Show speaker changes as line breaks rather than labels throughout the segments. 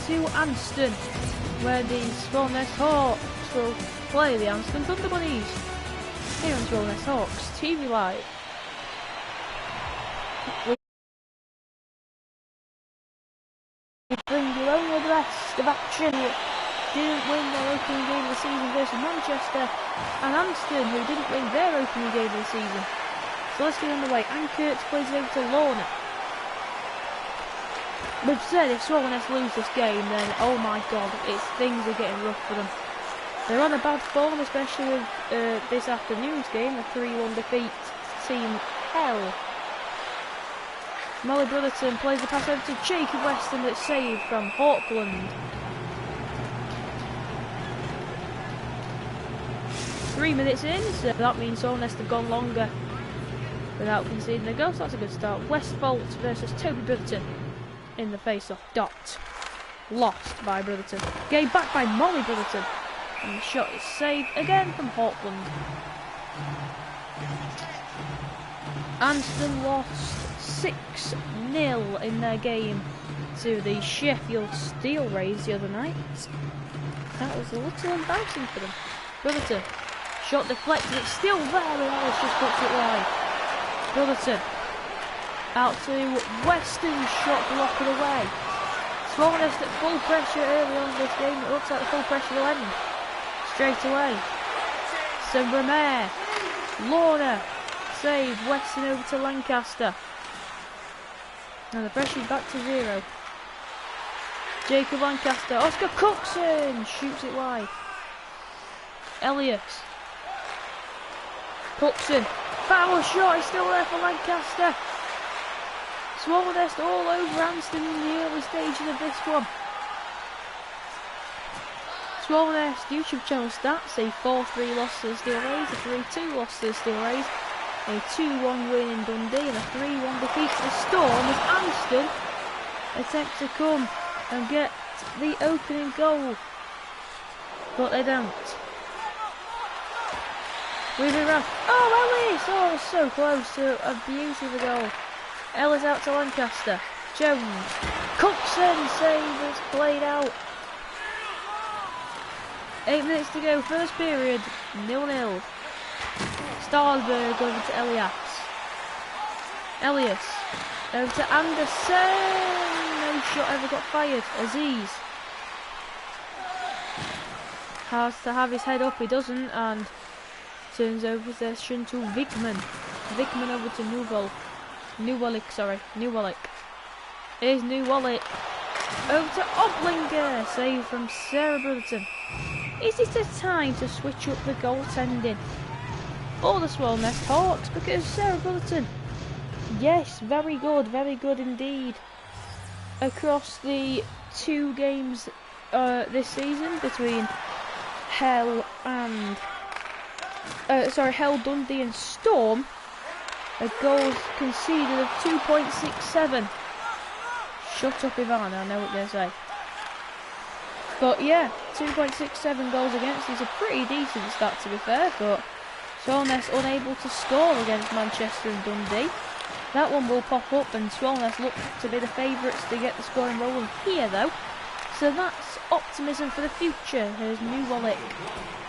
to Anston, where the Swallownest Hawks will play the Anston Thunder Bunnies. Here on Swallownest Hawks TV Live. We bring you only the best of action. Didn't win their opening game of the season versus Manchester, and Anston, who didn't win their opening game of the season. So let's get on the way. Ankert plays it over to Lorna. We've said if Swallownest lose this game, then oh my god, things are getting rough for them. They're on a bad form, especially with this afternoon's game, a 3-1 defeat to Team Hell. Molly Brotherton plays the pass over to Jacob Weston, that's saved from Hawkland. 3 minutes in, so that means Swallownest have gone longer without conceding a goal, so that's a good start. Westfold versus Toby Brotherton in the face-off. Dot. Lost by Brotherton. Game back by Molly Brotherton. And the shot is saved again from Hawkland. Anston lost 6-0 in their game to the Sheffield Steel Rays the other night. That was a little embarrassing for them. Brotherton. Shot deflected, it's still there, and Alice just puts it wide. Brotherton. Out to Weston, shot blocked away. Swallownest at full pressure early on this game. It looks like the full pressure will end straight away. So Romare, Lorna, save. Weston over to Lancaster. Now the pressure's back to 0. Jacob Lancaster, Oscar Cookson shoots it wide. Elias. Cookson, foul shot is still there for Lancaster. Swallownest all over Anston in the early stages of this one. Swallownest YouTube channel stats: a 4-3 loss to the Steel Rays, a 3-2 loss to the Steel Rays, a 2-1 win in Dundee, and a 3-1 defeat to the Storm as Anston attempt to come and get the opening goal, but they don't. Moving around. Oh, Ellis! Oh, so close to a beauty of a goal. Ellis out to Lancaster. Jones. Cookson save is played out. 8 minutes to go, first period. 0-0. Starsberg over to Elias. Elias over to Anderson. No shot ever got fired. Aziz has to have his head up. He doesn't, and turns over possession to Vickman. Vickman over to Newallick. Here's Newallick. Over to Oblinger. Save from Sarah Brotherton. Is it a time to switch up the goaltending for the Swallownest Hawks? Because Sarah Brotherton, yes, very good indeed. Across the 2 games this season between Hell and Hell, Dundee and Storm, a goals conceded of 2.67. Shut up, Ivana, I know what they're saying. But yeah, 2.67 goals against is a pretty decent stat, to be fair, but Swallownest unable to score against Manchester and Dundee. That one will pop up, and Swallownest look to be the favourites to get the scoring rolling here though. So that's optimism for the future. Here's Newallick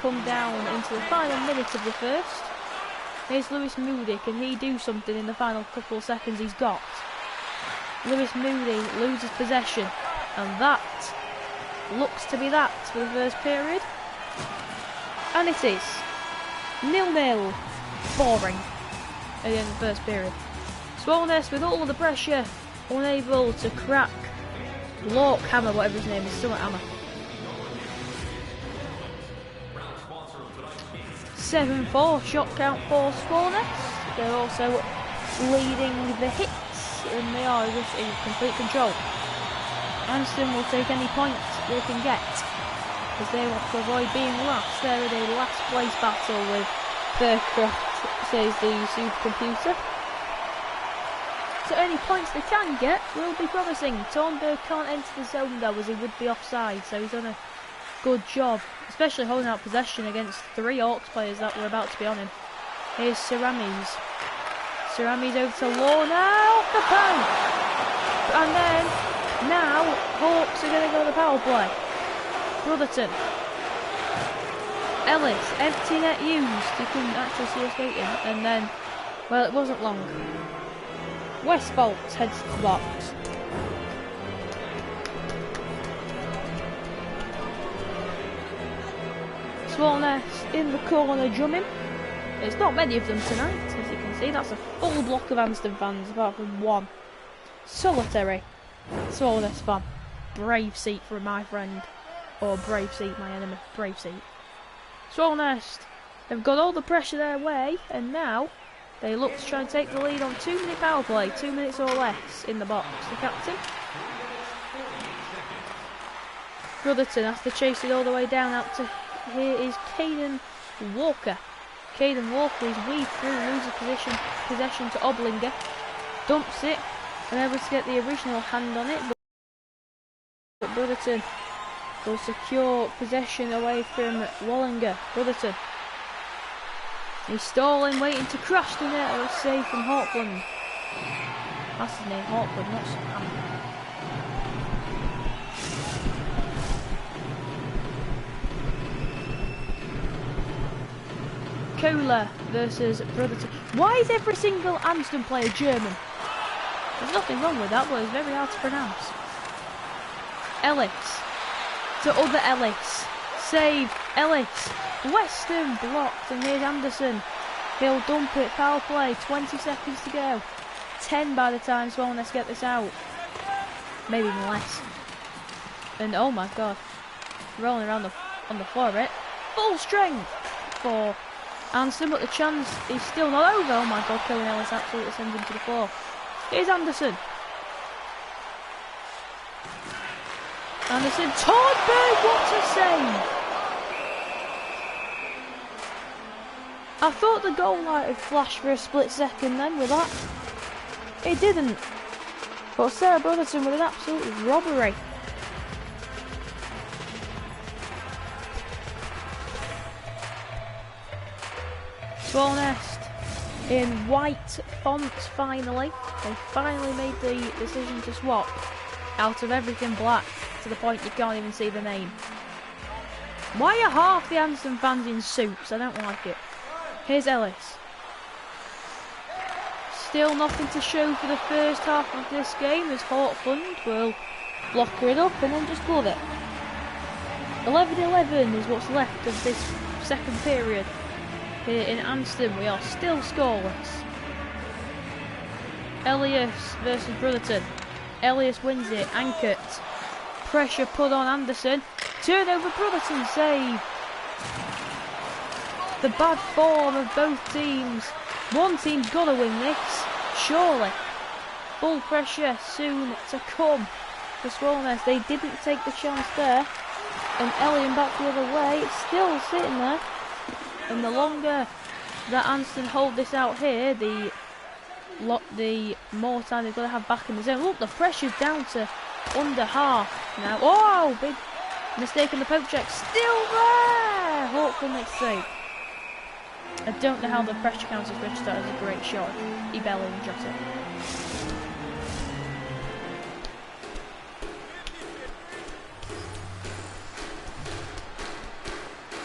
come down into the final minute of the first. Here's Lewis Moody. Can he do something in the final couple of seconds he's got? Lewis Moody loses possession, and that looks to be that for the first period. And it is 0-0. Boring at the end of the first period. Swallownest with all of the pressure, unable to crack Lockhammer, whatever his name is, Summit Hammer. 7-4 shot count for Swallownest. They're also leading the hits, and they are just in complete control. Anston will take any points they can get, as they want to avoid being last. They're in a last place battle with Faircraft, says the supercomputer. So any points they can get will be promising. Thornberg can't enter the zone though, as he would be offside, so he's done a good job, especially holding out possession against 3 Hawks players that were about to be on him. Here's Ceramis. Ceramis over to Lorna, off the post, and then Now, Hawks are going to go to the power play. Brotherton. Ellis, empty net used. You couldn't actually see us skating. And then, well, it wasn't long. Westbolt heads to the box. Swallownest in the corner drumming. There's not many of them tonight, as you can see. That's a full block of Anston fans, apart from one solitary Swallownest fan. Brave seat for my friend. Or brave seat, my enemy. Brave seat. Swallownest have got all the pressure their way, and now they look to try and take the lead on 2-minute power play, 2 minutes or less in the box. The captain. Brotherton has to chase it all the way down out to here is Caden Walker. Caden Walker is weaved through, loses possession to Oblinger, dumps it, and able to get the original hand on it, but Brotherton will secure possession away from Wallinger. Brotherton. He's stalling, waiting to crash the net, or a save from Hawkland. That's his name, Hawkland, not Sam. Kohler versus Brotherton. Why is every single Anston player German? There's nothing wrong with that, but it's very hard to pronounce. Ellis. To other Ellis. Save. Ellis. Weston blocked, and here's Anderson. He'll dump it. Foul play. 20 seconds to go. 10 by the time Swallownest get this out. Maybe even less. And oh my god. Rolling around on the floor a bit. Full strength for Anston, but the chance is still not over. Oh my god, killing Ellis absolutely sends him to the floor. Here's Anderson. Anderson, Thornberg, what a save! I thought the goal light had flashed for a split second then with that. It didn't. But Sarah Brotherton with an absolute robbery. Swallownest in white fonts finally. They finally made the decision to swap out of everything black to the point you can't even see the name. Why are half the Anston fans in suits? I don't like it. Here's Ellis. Still nothing to show for the first half of this game as Hawkland will blocker it up and then just glove it. 11-11 is what's left of this second period. Here in Anston we are still scoreless. Elias versus Brotherton. Elias wins it, anchored. Pressure put on Anderson. Turnover, Brotherton save. The bad form of both teams. One team's got to win this, surely. Full pressure soon to come for Swallownest. They didn't take the chance there. And Elian back the other way, it's still sitting there. And the longer that Anston hold this out here, the more time they've got to have back in the zone. Look, the pressure's down to under half now. Oh, big mistake on the poke check. Still there! Hawkland makes the save. I don't know how the pressure counts as registered. That was a great shot. He barely even shot it.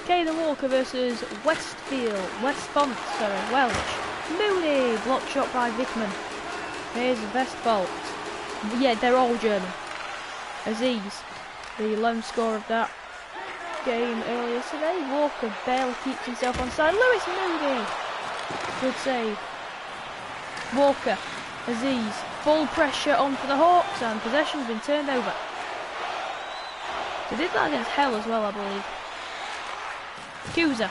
Caden Walker versus Welsh. Mooney, block shot by Vickman. Here's Westbolt. Yeah, they're all German. Aziz, the lone scorer of that game earlier today. Walker barely keeps himself on side. Lewis Mooney, good save. Walker, Aziz, full pressure on for the Hawks, and possession's been turned over. They did that against Hell as well, I believe. Cusa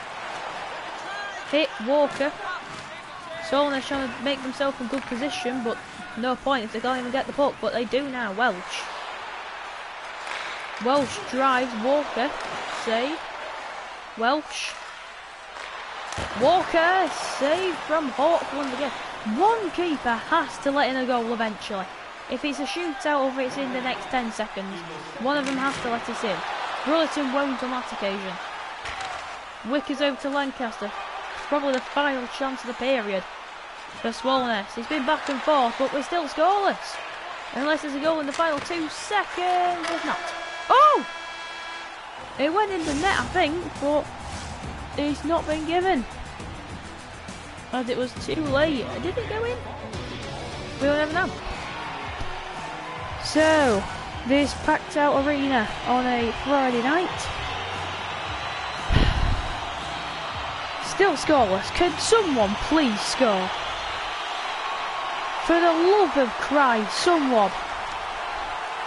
hit Walker. Swallownest trying to make themselves in good position, but no point if they can't even get the puck, but they do now. Welsh drives Walker. Save. Welsh. Walker. Save from Hawkland again. One keeper has to let in a goal eventually. If it's a shootout or if it's in the next 10 seconds, one of them has to let it in. Brotherton won't on that occasion. Wickers over to Lancaster. Probably the final chance of the period for Swallownest. It's been back and forth, but we're still scoreless. Unless there's a goal in the final 2 seconds. There's not. Oh! It went in the net, I think, but it's not been given. As it was too late. Did it go in? We'll never know. So, this packed out arena on a Friday night. Still scoreless. Could someone please score? For the love of Christ, someone.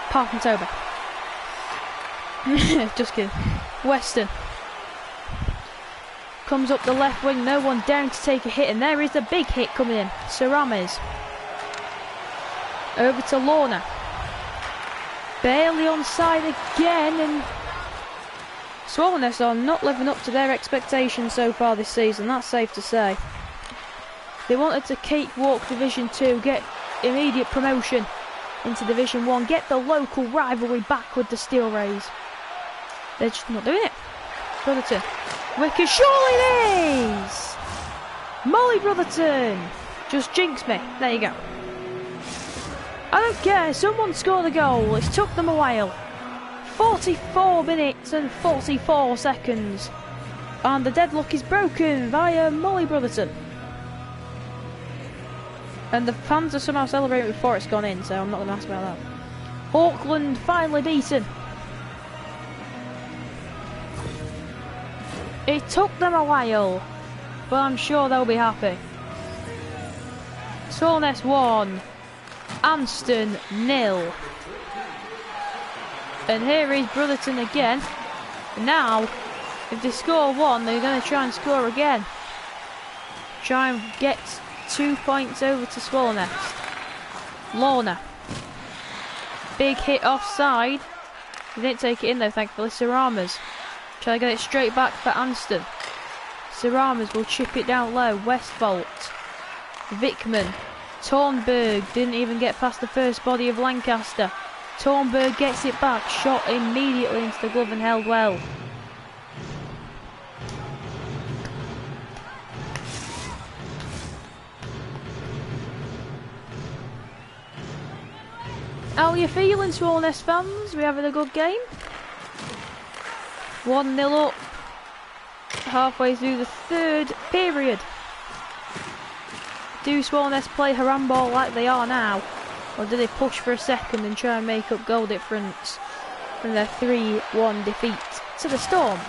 Apart from Toby. Just kidding. Weston. Comes up the left wing, no one daring to take a hit, and there is the big hit coming in. Sarames. Over to Lorna. Barely onside again, and Swallownest are not living up to their expectations so far this season, that's safe to say. They wanted to cakewalk Division 2, get immediate promotion into Division 1, get the local rivalry back with the Steel Rays. They're just not doing it. Brotherton. Wicker, surely it is! Molly Brotherton! Just jinx me. There you go. I don't care, someone scored a goal. It's took them a while. 44 minutes and 44 seconds. And the deadlock is broken via Molly Brotherton. And the fans are somehow celebrating before it's gone in, so I'm not going to ask about that. Auckland finally beaten. It took them a while, but I'm sure they'll be happy. Swallownest 1, Anston 0. And here is Brotherton again. Now, if they score 1, they're going to try and score again. Try and get 2 points over to Swallownest. Lorna. Big hit offside. He didn't take it in though, thankfully. Saramas. Try to get it straight back for Anston. Saramas will chip it down low. Westfold. Vickman. Tornberg didn't even get past the first body of Lancaster. Tornberg gets it back. Shot immediately into the glove and held well. How are you feeling, Swallownest fans? We having a good game? 1-0 up. Halfway through the 3rd period. Do Swallownest play her handball like they are now? Or do they push for a second and try and make up goal difference from their 3-1 defeat to the Storm?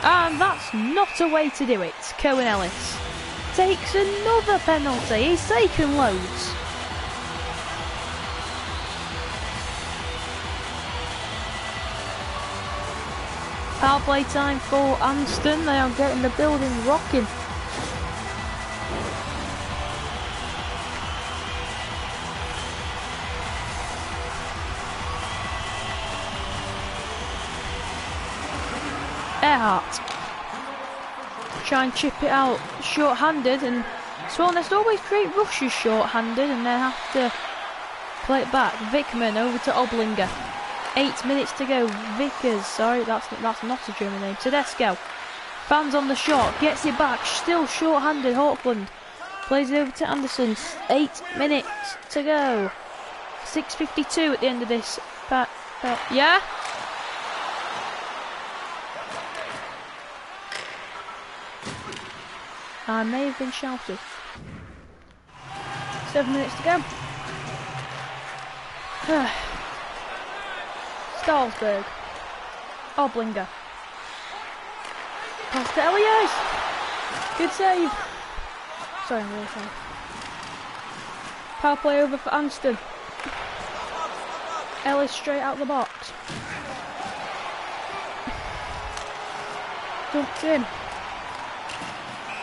And that's not a way to do it. Cohen Ellis takes another penalty. He's taken loads. Power play time for Anston. They are getting the building rocking. Earhart. Try and chip it out short-handed, and Swallownest always create rushes short-handed and then have to play it back. Vickman over to Oblinger. 8 minutes to go. Vickers, sorry, that's not a German name. Tedesco. Fans on the shot, gets it back, still short-handed. Auckland plays it over to Anderson. 8 minutes to go. 6:52 at the end of this. Yeah? I may have been shouted. 7 minutes to go. Stalsberg. Oblinger. Pass to Elias. Good save. Sorry, I'm really sorry. Power play over for Anston. Ellis straight out the box. Dumped in.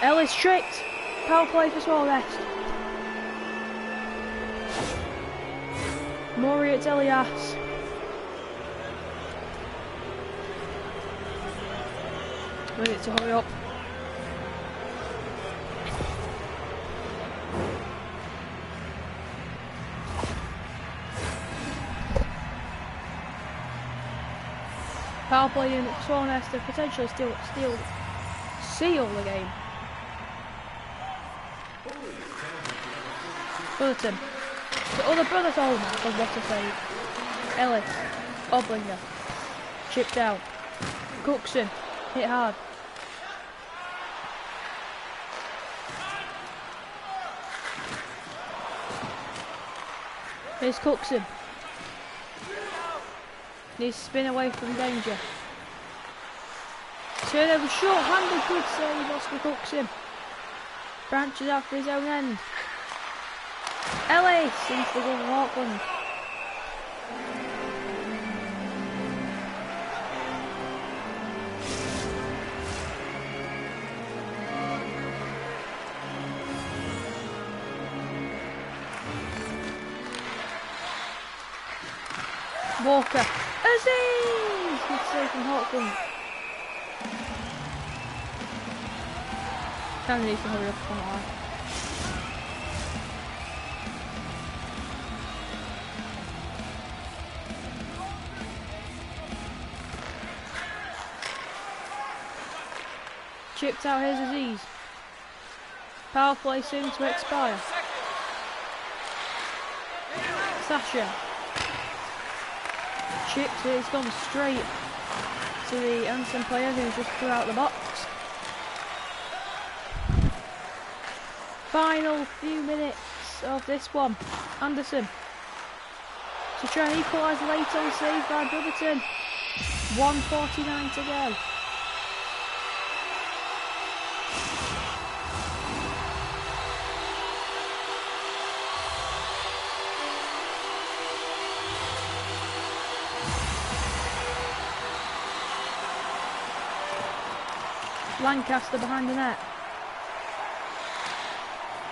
Ellis tricked. Power play for Swallownest. Murray at Elias. We need to hurry up. Power play unit for Swallownest to potentially seal the game. Brotherton. The other brother. Oh my god, what a save. Ellis. Oblinger. Chipped out. Cookson. Hit hard. Here's Cookson. Needs to spin away from danger. Turnover short-handed, good save, Oscar Cookson. Branches out for his own end. Ellis into the goal of Auckland. Walker. Aziz! Good save from Auckland. Kind of needs to hurry up on that. Chipped out, here's Aziz. Power play soon to expire. Sasha. Chipped it, it's gone straight to the Anston player who's just threw out the box. Final few minutes of this one. Anderson to try and equalise late on save by Brotherton. 1:49 to go. Lancaster behind the net.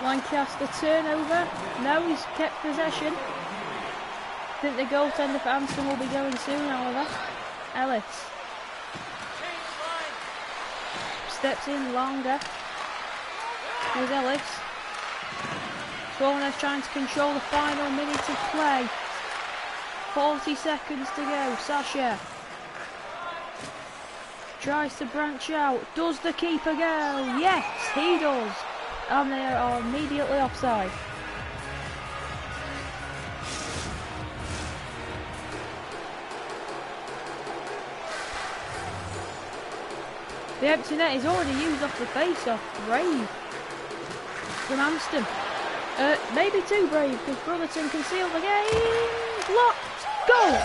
Lancaster turnover. No, he's kept possession. I think the goaltender for Anston will be going soon, however. Ellis. Steps in longer. Here's Ellis. Swallownest trying to control the final minute of play. 40 seconds to go. Sasha. Tries to branch out. Does the keeper go? Yes, he does. And they are immediately offside. The empty net is already used off the face-off. Brave from Anston. Maybe too brave because Brotherton can seal the game. Blocked. Goal.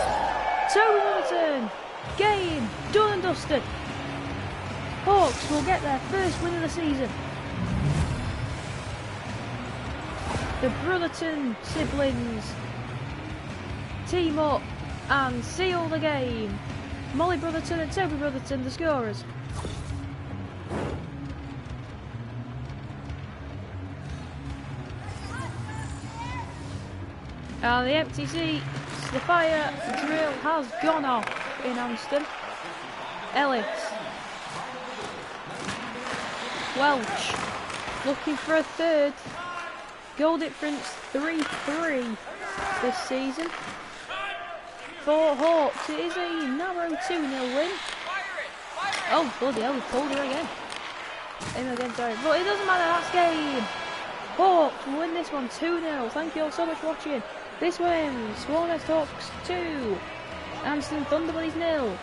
Toby Brotherton. Game done and dusted. Hawks will get their first win of the season. The Brotherton siblings team up and seal the game. Molly Brotherton and Toby Brotherton, the scorers. And the empty seats, the fire drill has gone off in Anston. Ellis. Welch looking for a third. Goal difference 3-3 this season. For Hawks, it is a narrow 2-0 win. Oh, bloody hell, we pulled her again. In again, sorry. But it doesn't matter, that's game. Hawks will win this one 2-0. Thank you all so much for watching. This wins Swallownest Hawks 2. Anston Thunderbirds 0.